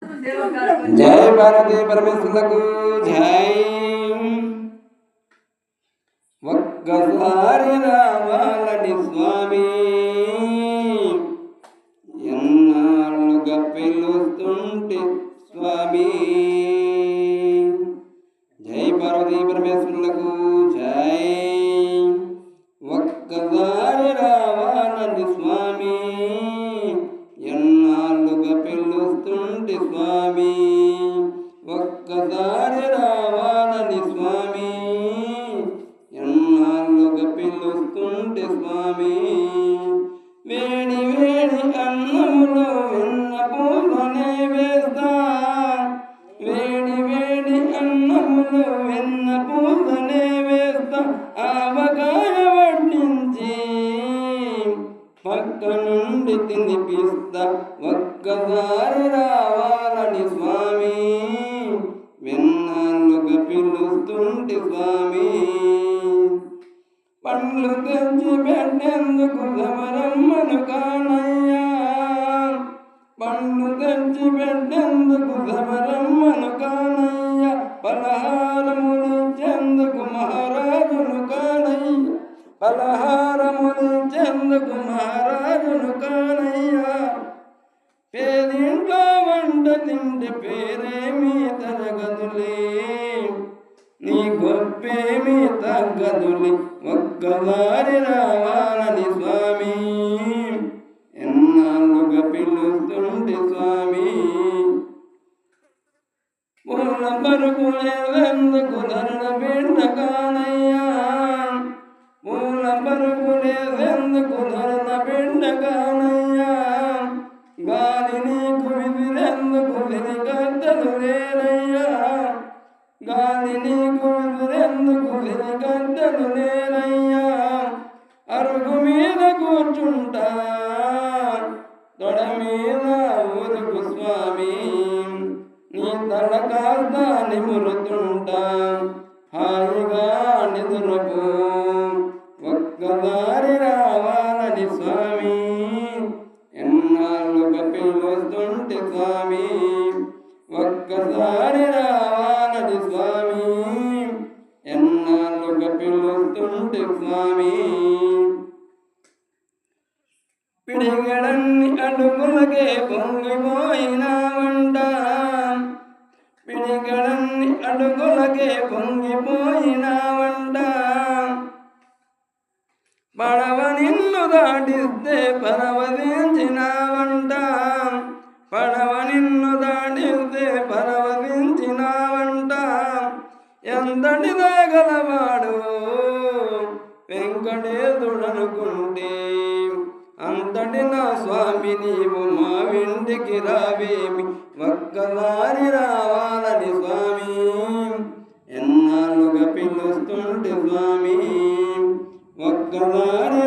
జై పార్వతీ పరమేశ్వరులకు జై. ఒక్కసారి రావాలని స్వామి ఎన్నాళ్ళుగా పిలుస్తుంటే స్వామి. జై పార్వతీ పరమేశ్వరులకు జై. ఒక్కసారి రావాలని స్వామి ఎన్నాళ్ళుగా పిలుస్తుంటే స్వామి. ఒక్కసారి రావాలని స్వామి ఎన్నాళ్ళుగా పిలుస్తుంటే స్వామి. వేడి వేడి అన్నములో వెన్న పూసనే వేస్తా. వేడి వేడి అన్నములో వెన్న పూసనే వేస్తా. ఆవకాయ వడ్డించి పక్క నుండి తినిపిస్తా. ఒక్కసారి రావాలని స్వామి వెన్నాళ్ళుగా పిలుస్తుంటే స్వామి. పండ్లు తెచ్చి పెట్టేందుకు శబరమ్మను కానయ్యా. పండ్లు తెచ్చి పెట్టేందుకు శబరమ్మను కానయ్యా. పలహారములిచ్చేందుకు మహారాజును కానయ్యా. పలహారములిచ్చేందుకు మహారాజును కానయ్యా. పేదింట్లో వంట తింటే పేరేమీ తరగదులే. నీ గొప్పేమీ తగ్గదులే. ఒక్కసారి రావాలని స్వామి ఎన్నాళ్ళుగా పిలుస్తుంటే స్వామి. పూల పరుగులేందుకు ధరణ బిడ్డ కానయ్యా. పూల పరుగులేందుకు ధరణ బిడ్డ కానయ్యా. గాలి నీకు విసిరేందుకు సిరిగడ్డలు లేనయ్యా. గాలి నీకు విసిరేందుకు సిరిగడ్డలు లేనయ్యా. అరుగు మీద కూర్చుంటా తొడ మీద ఊరుకు స్వామి. నీ తడకాస్తా నిమురుతుంటా హాయిగా నిదురపు. ఒక్కసారి రావాలని స్వామి ఎన్నాళ్ళుగా పిలుస్తుంటే స్వామి. ఒక్కసారి రావాలని స్వామి ఎన్నాళ్ళుగా పిలుస్తుంటే స్వామి. పిడిగడన్ని అడుగులకే పొంగిపోయినావంట. పిడిగడన్ని అడుగులకే పొంగిపోయినావంట. పడవ నిన్ను దాటిస్తే పరవశించినావంట. పడవ నిన్ను దాటిస్తే పరవశించినావంట. ఎంతటి దాగలవాడు వెంకటేశుడనుకుంటే అంతటి నా స్వామి నీవు మా ఇంటికి రావేమి. ఒక్కసారి రావాలని స్వామి ఎన్నాళ్ళుగా పిలుస్తుంటే స్వామి. ఒక్కసారి